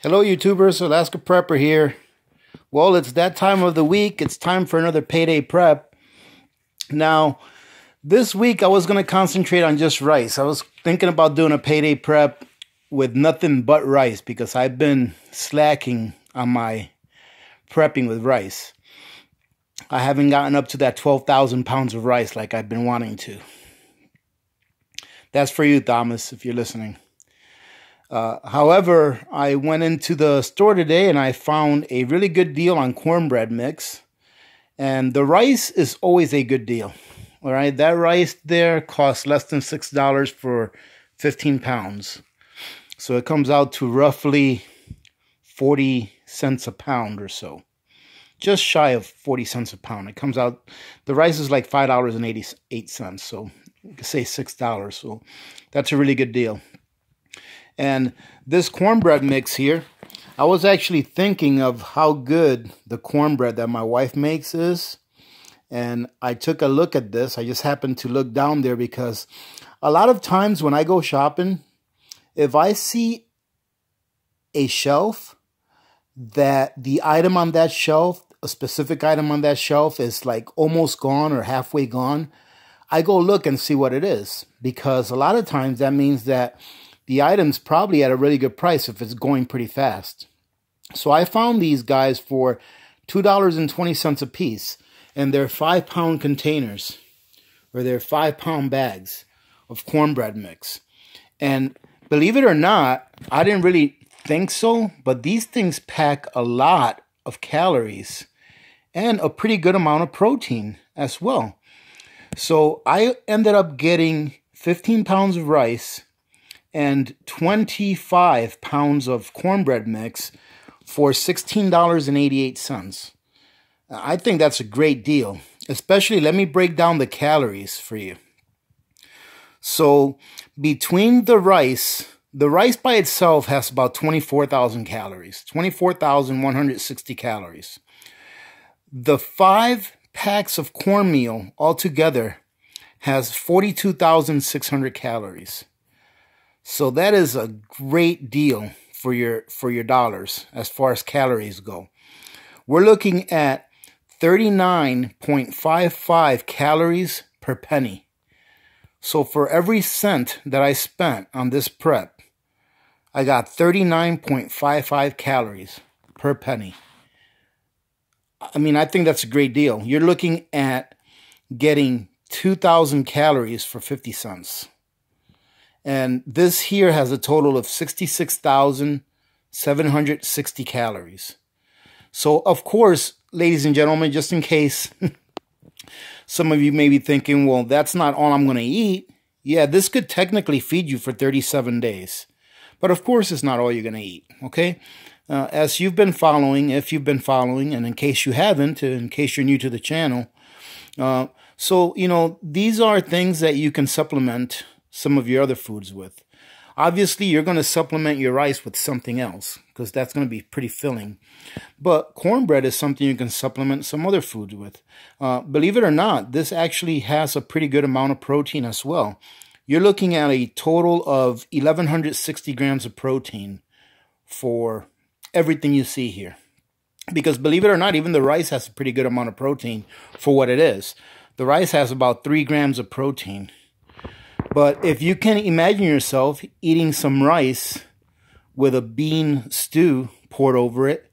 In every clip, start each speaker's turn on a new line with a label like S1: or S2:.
S1: Hello YouTubers, Alaska Prepper here. Well, it's that time of the week. It's time for another payday prep. Now, this week I was going to concentrate on just rice. I was thinking about doing a payday prep with nothing but rice because I've been slacking on my prepping with rice. I haven't gotten up to that 12,000 pounds of rice like I've been wanting to. That's for you, Thomas, if you're listening. However, I went into the store today and I found a really good deal on cornbread mix. And the rice is always a good deal. All right, that rice there costs less than $6 for 15 pounds. So it comes out to roughly 40 cents a pound or so. Just shy of 40 cents a pound. It comes out, the rice is like $5.88. So you could say $6. So that's a really good deal. And this cornbread mix here, I was actually thinking of how good the cornbread that my wife makes is. And I took a look at this. I just happened to look down there because a lot of times when I go shopping, if I see a shelf that the item on that shelf, a specific item on that shelf is like almost gone or halfway gone, I go look and see what it is. Because a lot of times that means that the item's probably at a really good price if it's going pretty fast. So I found these guys for $2.20 a piece. And they're 5-pound containers. Or they're 5-pound bags of cornbread mix. And believe it or not, I didn't really think so. But these things pack a lot of calories. And a pretty good amount of protein as well. So I ended up getting 15 pounds of rice and 25 pounds of cornbread mix for $16.88. I think that's a great deal. Especially, let me break down the calories for you. So, between the rice by itself has about 24,000 calories. 24,160 calories. The 5 packs of cornmeal altogether has 42,600 calories. So that is a great deal for your dollars as far as calories go. We're looking at 39.55 calories per penny. So for every cent that I spent on this prep, I got 39.55 calories per penny. I mean, I think that's a great deal. You're looking at getting 2,000 calories for 50 cents. And this here has a total of 66,760 calories. So, of course, ladies and gentlemen, just in case some of you may be thinking, well, that's not all I'm going to eat. Yeah, this could technically feed you for 37 days. But, of course, it's not all you're going to eat, okay? As you've been following, if you've been following, and in case you haven't, in case you're new to the channel. So, you know, these are things that you can supplement some of your other foods with. Obviously, you're going to supplement your rice with something else because that's going to be pretty filling. But cornbread is something you can supplement some other foods with. Believe it or not, this actually has a pretty good amount of protein as well. You're looking at a total of 1,160 grams of protein for everything you see here. Because believe it or not, even the rice has a pretty good amount of protein for what it is. The rice has about 3 grams of protein. But if you can imagine yourself eating some rice with a bean stew poured over it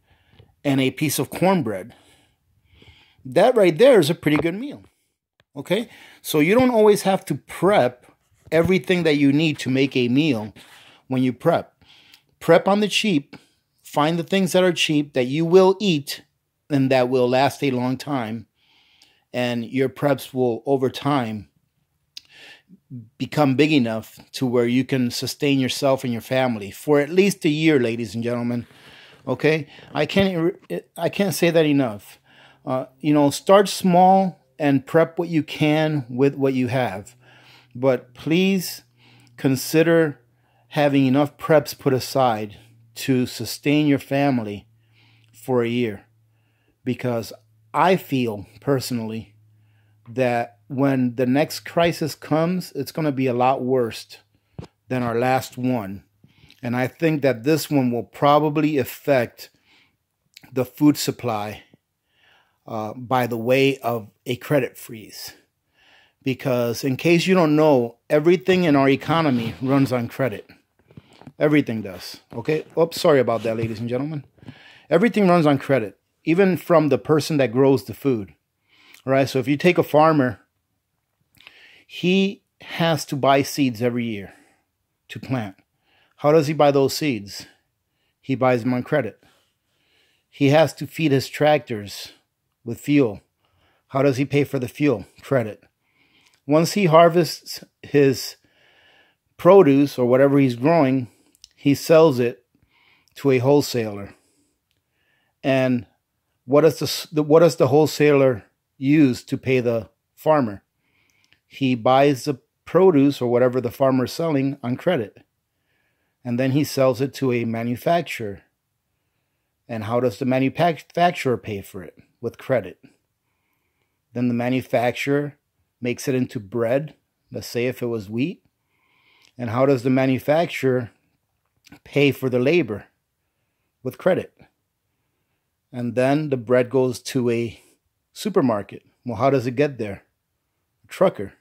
S1: and a piece of cornbread, that right there is a pretty good meal. Okay? So you don't always have to prep everything that you need to make a meal when you prep. Prep on the cheap. Find the things that are cheap that you will eat and that will last a long time. And your preps will, over time, become big enough to where you can sustain yourself and your family for at least a year, ladies and gentlemen. Okay, I can't say that enough. You know, start small and prep what you can with what you have, but please consider having enough preps put aside to sustain your family for a year, because I feel personally that when the next crisis comes, it's going to be a lot worse than our last one. And I think that this one will probably affect the food supply by the way of a credit freeze. Because in case you don't know, everything in our economy runs on credit. Everything does. Okay? Oops, sorry about that, ladies and gentlemen. Everything runs on credit, even from the person that grows the food. All right? So if you take a farmer, he has to buy seeds every year to plant. How does he buy those seeds? He buys them on credit. He has to feed his tractors with fuel. How does he pay for the fuel? Credit. Once he harvests his produce or whatever he's growing, he sells it to a wholesaler. And what does the wholesaler use to pay the farmer? He buys the produce or whatever the farmer is selling on credit. And then he sells it to a manufacturer. And how does the manufacturer pay for it? With credit. Then the manufacturer makes it into bread. Let's say if it was wheat. And how does the manufacturer pay for the labor? With credit. And then the bread goes to a supermarket. Well, how does it get there? A trucker.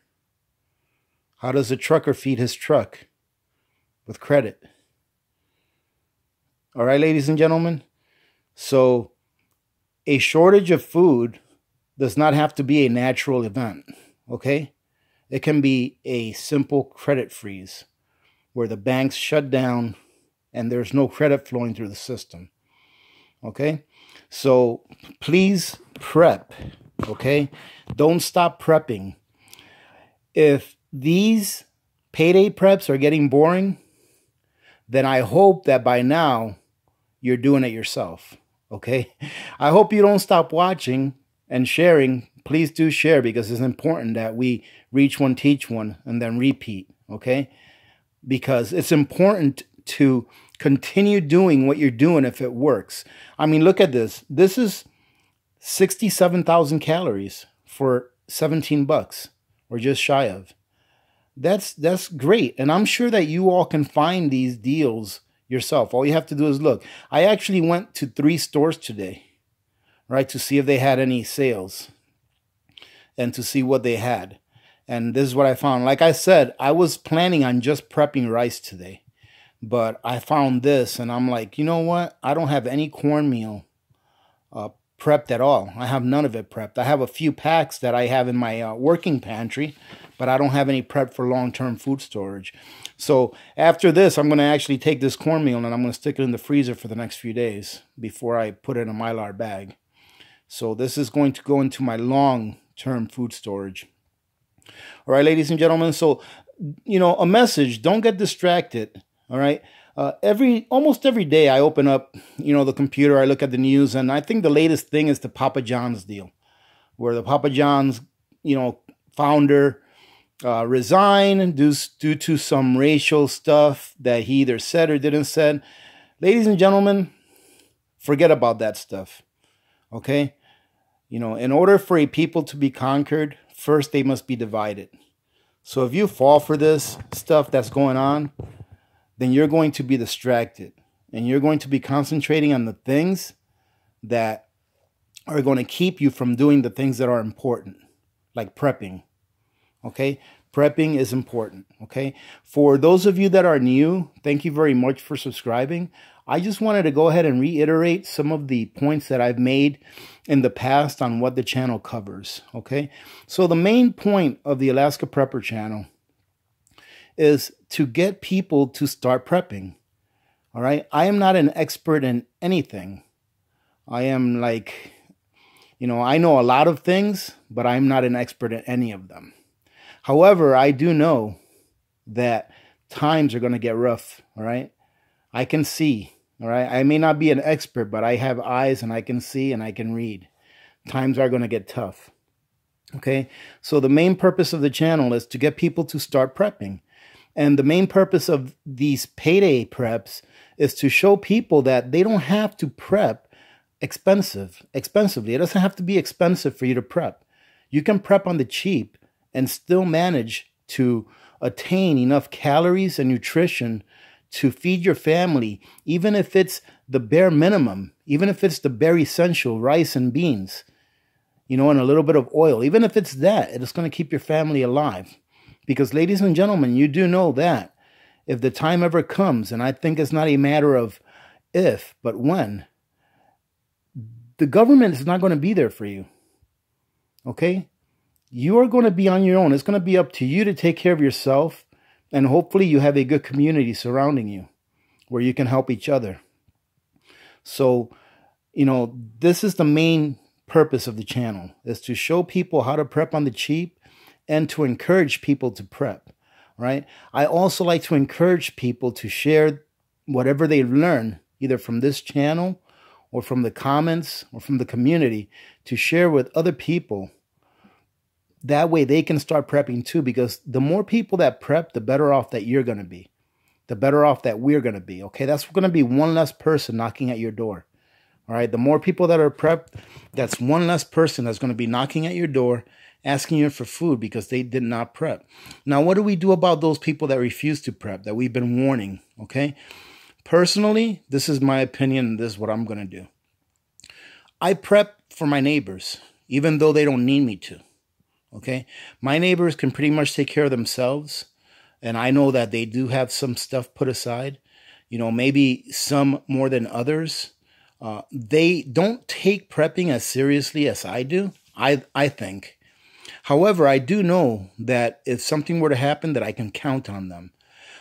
S1: How does a trucker feed his truck? With credit. All right, ladies and gentlemen. So a shortage of food does not have to be a natural event. Okay? It can be a simple credit freeze where the banks shut down and there's no credit flowing through the system. Okay? So please prep. Okay? Don't stop prepping. If these payday preps are getting boring, then I hope that by now you're doing it yourself. Okay? I hope you don't stop watching and sharing. Please do share, because it's important that we reach one, teach one, and then repeat. Okay? Because it's important to continue doing what you're doing if it works. I mean, look at this. This is 67,000 calories for 17 bucks, or just shy of. That's great. And I'm sure that you all can find these deals yourself. All you have to do is look. I actually went to 3 stores today, right, to see if they had any sales and to see what they had. And this is what I found. Like I said, I was planning on just prepping rice today, but I found this and I'm like, you know what? I don't have any cornmeal prepped at all. I have none of it prepped. I have a few packs that I have in my working pantry, but I don't have any prepped for long-term food storage. So after this, I'm going to actually take this cornmeal and I'm going to stick it in the freezer for the next few days before I put it in a Mylar bag. So this is going to go into my long-term food storage. All right, ladies and gentlemen. So, you know, a message, don't get distracted. All right. Almost every day I open up, you know, the computer, I look at the news, and I think the latest thing is the Papa John's deal, where the Papa John's, you know, founder resigned due to some racial stuff that he either said or didn't said. Ladies and gentlemen, forget about that stuff. Okay? You know, in order for a people to be conquered, first they must be divided. So if you fall for this stuff that's going on, then you're going to be distracted and you're going to be concentrating on the things that are going to keep you from doing the things that are important, like prepping. Okay? Prepping is important. Okay? For those of you that are new, thank you very much for subscribing. I just wanted to go ahead and reiterate some of the points that I've made in the past on what the channel covers. Okay? So the main point of the Alaska Prepper channel is to get people to start prepping. All right. I am not an expert in anything. I am like, you know, I know a lot of things, but I'm not an expert in any of them. However, I do know that times are going to get rough. All right. I can see. All right. I may not be an expert, but I have eyes and I can see and I can read. Times are going to get tough. Okay. So the main purpose of the channel is to get people to start prepping. And the main purpose of these payday preps is to show people that they don't have to prep expensively. It doesn't have to be expensive for you to prep. You can prep on the cheap and still manage to attain enough calories and nutrition to feed your family, even if it's the bare minimum, even if it's the bare essential, rice and beans, and a little bit of oil, even if it's that, it's going to keep your family alive. Because, ladies and gentlemen, you do know that if the time ever comes, and I think it's not a matter of if, but when, the government is not going to be there for you. Okay? You are going to be on your own. It's going to be up to you to take care of yourself. And hopefully you have a good community surrounding you where you can help each other. So, this is the main purpose of the channel, is to show people how to prep on the cheap and to encourage people to prep, right? I also like to encourage people to share whatever they learn, either from this channel or from the comments or from the community, to share with other people. That way they can start prepping too, because the more people that prep, the better off that you're going to be. The better off that we're going to be, okay? That's going to be one less person knocking at your door, all right? The more people that are prepped, that's one less person that's going to be knocking at your door, asking you for food because they did not prep. Now, what do we do about those people that refuse to prep, that we've been warning, okay? Personally, this is my opinion, and this is what I'm going to do. I prep for my neighbors, even though they don't need me to. Okay, my neighbors can pretty much take care of themselves, and I know that they do have some stuff put aside, maybe some more than others. They don't take prepping as seriously as I do, I think. However, I do know that if something were to happen, that I can count on them.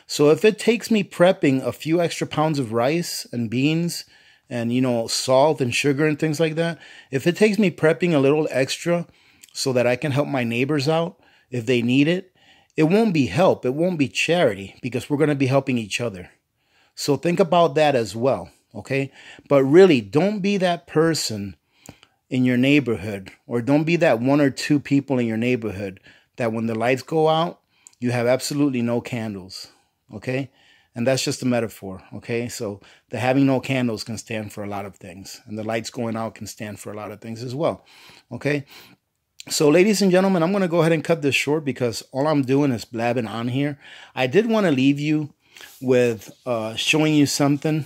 S1: So if it takes me prepping a few extra pounds of rice and beans and, salt and sugar and things like that, if it takes me prepping a little extra so that I can help my neighbors out if they need it, it won't be help. It won't be charity, because we're going to be helping each other. So think about that as well, okay? But really, don't be that person in your neighborhood, or don't be that one or two people in your neighborhood that when the lights go out, you have absolutely no candles, okay? And that's just a metaphor, okay? So the having no candles can stand for a lot of things, and the lights going out can stand for a lot of things as well, okay? So, ladies and gentlemen, I'm going to go ahead and cut this short because all I'm doing is blabbing on here. I did want to leave you with showing you something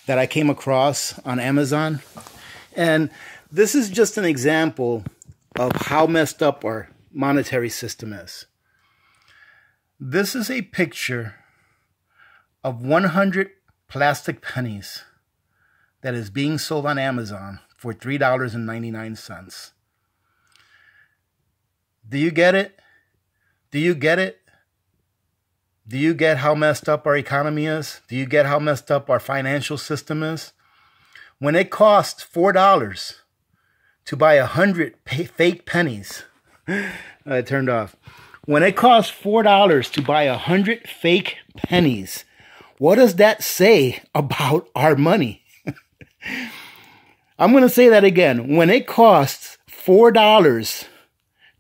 S1: that I came across on Amazon. And this is just an example of how messed up our monetary system is. This is a picture of 100 plastic pennies that is being sold on Amazon for $3.99. Do you get it? Do you get it? Do you get how messed up our economy is? Do you get how messed up our financial system is? When it costs $4 to buy 100 fake pennies, I turned off. When it costs $4 to buy 100 fake pennies, what does that say about our money? I'm going to say that again. When it costs $4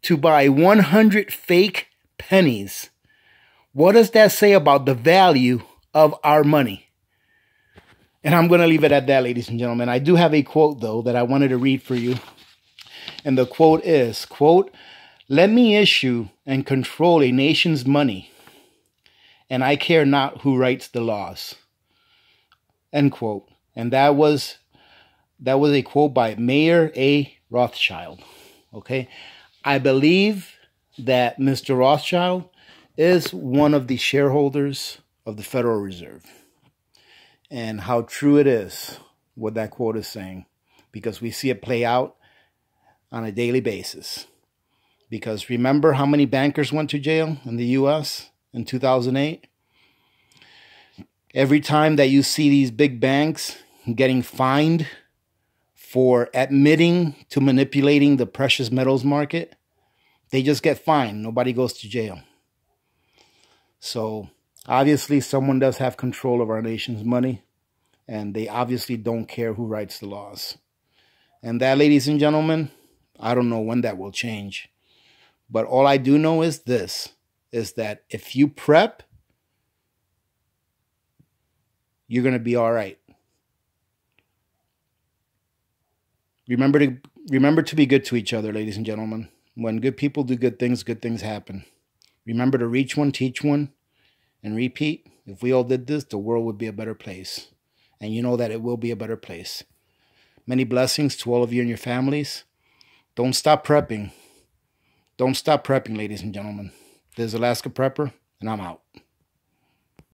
S1: to buy 100 fake pennies, what does that say about the value of our money? And I'm going to leave it at that, ladies and gentlemen. I do have a quote, though, that I wanted to read for you. And the quote is, quote, "Let me issue and control a nation's money, and I care not who writes the laws." End quote. And that was a quote by Mayer A. Rothschild. Okay. I believe that Mr. Rothschild is one of the shareholders of the Federal Reserve. And how true it is what that quote is saying, because we see it play out on a daily basis. Because remember how many bankers went to jail in the U.S. in 2008? Every time that you see these big banks getting fined for admitting to manipulating the precious metals market, they just get fined. Nobody goes to jail. So obviously someone does have control of our nation's money, and they obviously don't care who writes the laws. And that, ladies and gentlemen, I don't know when that will change. But all I do know is this, is that if you prep, you're going to be all right. Remember to be good to each other, ladies and gentlemen. When good people do good things happen. Remember to reach one, teach one, and repeat, If we all did this, the world would be a better place. And you know that it will be a better place. Many blessings to all of you and your families. Don't stop prepping. Don't stop prepping, ladies and gentlemen. This is Alaska Prepper, and I'm out.